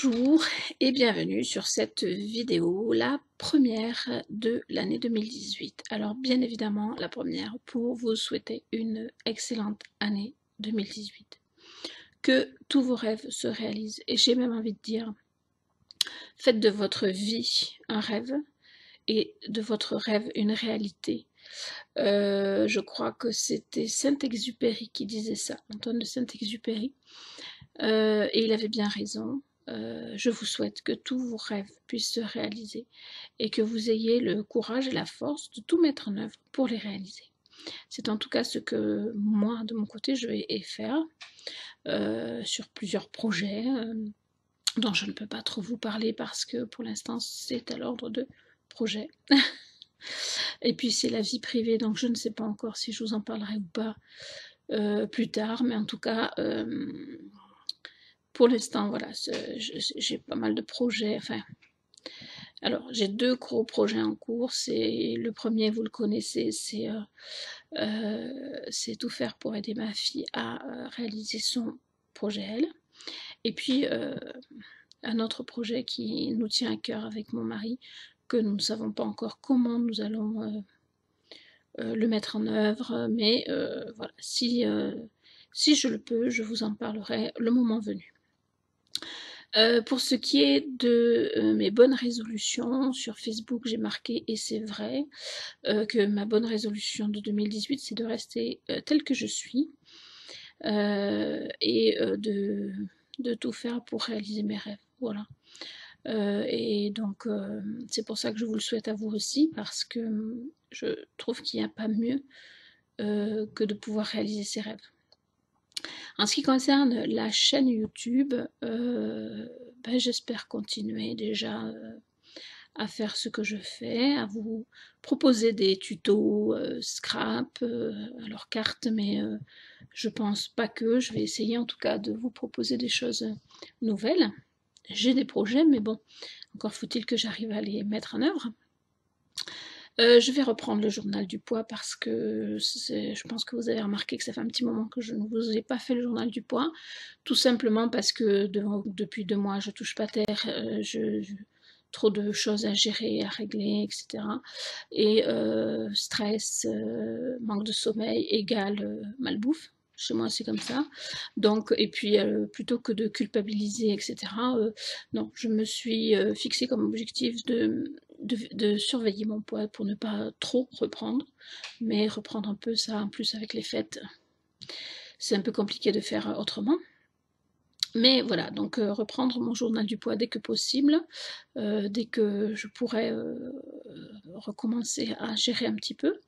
Bonjour et bienvenue sur cette vidéo, la première de l'année 2018. Alors bien évidemment la première pour vous souhaiter une excellente année 2018. Que tous vos rêves se réalisent et j'ai même envie de dire, faites de votre vie un rêve et de votre rêve une réalité. Je crois que c'était Saint-Exupéry qui disait ça, Antoine de Saint-Exupéry, et il avait bien raison. Je vous souhaite que tous vos rêves puissent se réaliser et que vous ayez le courage et la force de tout mettre en œuvre pour les réaliser. C'est en tout cas ce que moi, de mon côté, je vais faire sur plusieurs projets dont je ne peux pas trop vous parler parce que pour l'instant c'est à l'ordre de projet. Et puis c'est la vie privée, donc je ne sais pas encore si je vous en parlerai ou pas plus tard, mais en tout cas pour l'instant voilà, j'ai pas mal de projets, enfin alors j'ai deux gros projets en cours. Le premier, vous le connaissez, c'est tout faire pour aider ma fille à réaliser son projet elle. Et puis un autre projet qui nous tient à cœur avec mon mari, que nous ne savons pas encore comment nous allons le mettre en œuvre, mais voilà, si je le peux, je vous en parlerai le moment venu. Pour ce qui est de mes bonnes résolutions, sur Facebook j'ai marqué, et c'est vrai, que ma bonne résolution de 2018 c'est de rester telle que je suis et de tout faire pour réaliser mes rêves. Voilà. Et donc c'est pour ça que je vous le souhaite à vous aussi, parce que je trouve qu'il n'y a pas mieux que de pouvoir réaliser ses rêves. En ce qui concerne la chaîne YouTube, j'espère continuer déjà à faire ce que je fais, à vous proposer des tutos scrap, alors cartes, mais je pense pas que, je vais essayer en tout cas de vous proposer des choses nouvelles. J'ai des projets, mais bon, encore faut-il que j'arrive à les mettre en œuvre. Je vais reprendre le journal du poids parce que je pense que vous avez remarqué que ça fait un petit moment que je ne vous ai pas fait le journal du poids, tout simplement parce que depuis 2 mois je touche pas terre, trop de choses à gérer, à régler, etc. Et stress, manque de sommeil égale malbouffe. Chez moi c'est comme ça. Donc, et puis plutôt que de culpabiliser, etc., non, je me suis fixé comme objectif de surveiller mon poids pour ne pas trop reprendre, mais reprendre un peu ça, en plus avec les fêtes, c'est un peu compliqué de faire autrement. Mais voilà, donc reprendre mon journal du poids dès que possible, dès que je pourrai recommencer à gérer un petit peu.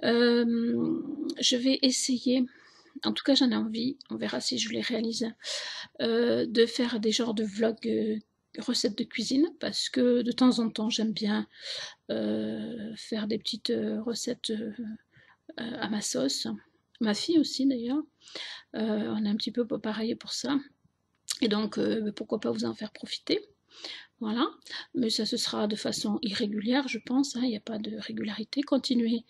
Je vais essayer, en tout cas j'en ai envie, on verra si je les réalise, de faire des genres de vlogs recettes de cuisine, parce que de temps en temps j'aime bien faire des petites recettes à ma sauce. Ma fille aussi d'ailleurs, on est un petit peu pareil pour ça. Et donc pourquoi pas vous en faire profiter. Voilà, mais ça ce sera de façon irrégulière je pense, il n'y a pas de régularité. Continuer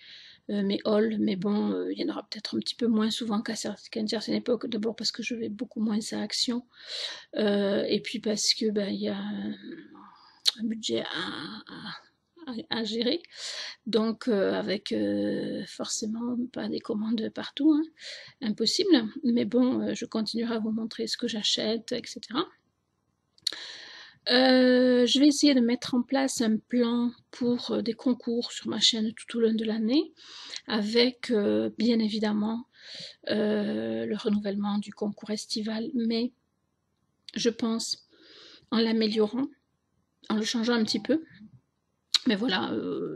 mes hauls, mais bon, il y en aura peut-être un petit peu moins souvent qu'à une certaine époque, d'abord parce que je vais beaucoup moins à Action, et puis parce que il y a un budget à gérer, donc avec forcément pas des commandes partout, hein, impossible, mais bon, je continuerai à vous montrer ce que j'achète, etc. Je vais essayer de mettre en place un plan pour des concours sur ma chaîne tout au long de l'année, avec bien évidemment le renouvellement du concours estival, mais je pense en l'améliorant, en le changeant un petit peu. Mais voilà,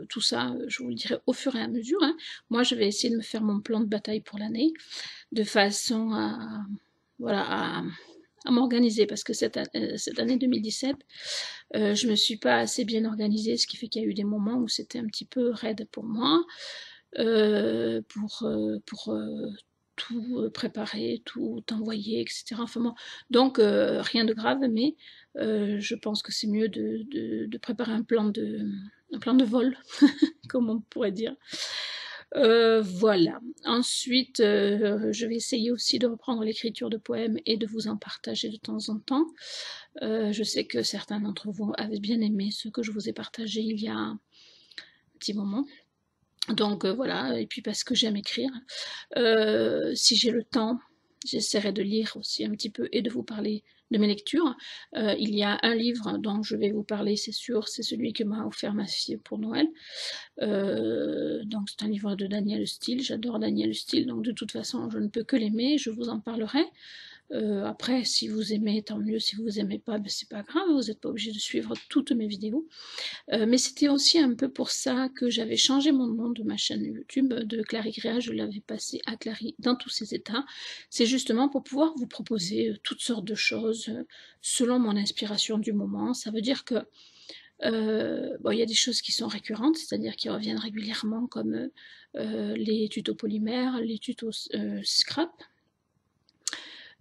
tout ça, je vous le dirai au fur et à mesure, hein. Moi, je vais essayer de me faire mon plan de bataille pour l'année, de façon à, voilà, à m'organiser, parce que cette année 2017, je me suis pas assez bien organisée, ce qui fait qu'il y a eu des moments où c'était un petit peu raide pour moi, pour tout préparer, tout envoyer, etc. Enfin bon, donc rien de grave, mais je pense que c'est mieux de préparer un plan de vol, comme on pourrait dire, Voilà. Ensuite, je vais essayer aussi de reprendre l'écriture de poèmes et de vous en partager de temps en temps. Je sais que certains d'entre vous avaient bien aimé ce que je vous ai partagé il y a un petit moment. Donc voilà, et puis parce que j'aime écrire. Si j'ai le temps, j'essaierai de lire aussi un petit peu et de vous parler de mes lectures. Il y a un livre dont je vais vous parler, c'est sûr, c'est celui que m'a offert ma fille pour Noël. Donc c'est un livre de Daniel Steele, j'adore Daniel Steele, donc de toute façon je ne peux que l'aimer, je vous en parlerai. Après, si vous aimez, tant mieux, si vous aimez pas, ben, c'est pas grave, vous n'êtes pas obligé de suivre toutes mes vidéos. Mais c'était aussi un peu pour ça que j'avais changé mon nom de ma chaîne YouTube, de Clary Créa, je l'avais passé à Clary dans tous ses états. C'est justement pour pouvoir vous proposer toutes sortes de choses selon mon inspiration du moment. Ça veut dire que bon, il y a des choses qui sont récurrentes, c'est-à-dire qui reviennent régulièrement, comme les tutos polymères, les tutos scrap,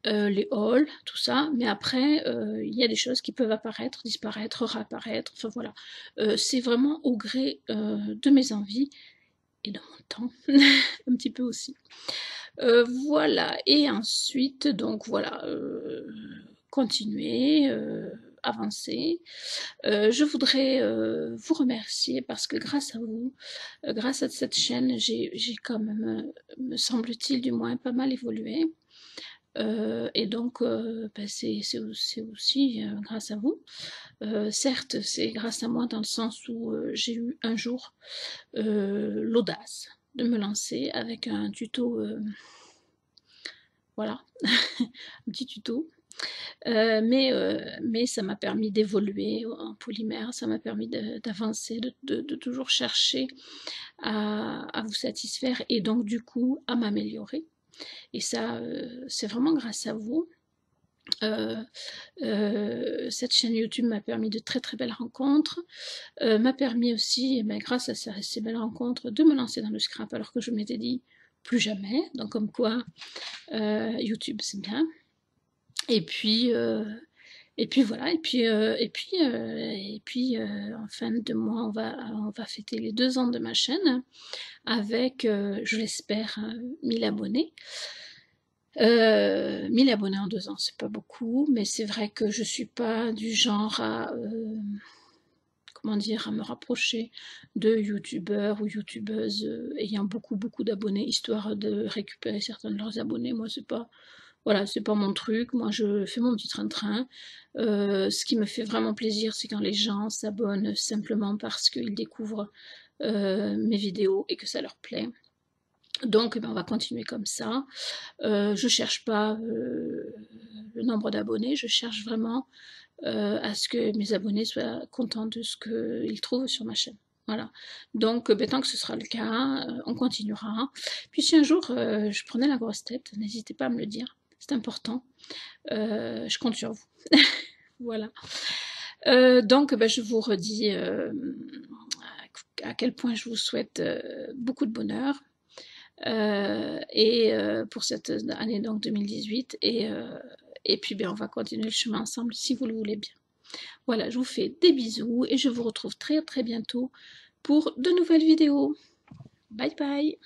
les hauls, tout ça, mais après, il y a des choses qui peuvent apparaître, disparaître, réapparaître, enfin voilà. C'est vraiment au gré de mes envies et de mon temps, un petit peu aussi. Voilà, et ensuite, donc voilà, continuer, avancer. Je voudrais vous remercier parce que grâce à vous, grâce à cette chaîne, j'ai quand même, me semble-t-il du moins, pas mal évolué. Et donc, ben c'est aussi grâce à vous. Certes, c'est grâce à moi dans le sens où j'ai eu un jour l'audace de me lancer avec un tuto, voilà, un petit tuto. Mais ça m'a permis d'évoluer en polymère, ça m'a permis d'avancer, de toujours chercher à vous satisfaire et donc du coup à m'améliorer. Et ça, c'est vraiment grâce à vous. Cette chaîne YouTube m'a permis de très très belles rencontres, m'a permis aussi, mais grâce à ces belles rencontres, de me lancer dans le scrap alors que je m'étais dit plus jamais. Donc comme quoi, YouTube c'est bien. Et puis voilà, en fin de mois, on va fêter les 2 ans de ma chaîne avec, je l'espère, 1000 abonnés. 1000 abonnés en 2 ans, c'est pas beaucoup, mais c'est vrai que je suis pas du genre à, comment dire, à me rapprocher de youtubeurs ou youtubeuses ayant beaucoup d'abonnés, histoire de récupérer certains de leurs abonnés. Moi, c'est pas, voilà, c'est pas mon truc, moi je fais mon petit train-train. Ce qui me fait vraiment plaisir, c'est quand les gens s'abonnent simplement parce qu'ils découvrent mes vidéos et que ça leur plaît. Donc, on va continuer comme ça. Je cherche pas le nombre d'abonnés, je cherche vraiment à ce que mes abonnés soient contents de ce qu'ils trouvent sur ma chaîne. Voilà. Donc, tant que ce sera le cas, on continuera. Puis si un jour je prenais la grosse tête, n'hésitez pas à me le dire. C'est important. Je compte sur vous. Voilà. Donc, je vous redis à quel point je vous souhaite beaucoup de bonheur. Pour cette année donc 2018 et puis on va continuer le chemin ensemble si vous le voulez bien. Voilà, je vous fais des bisous et je vous retrouve très très bientôt pour de nouvelles vidéos. Bye bye.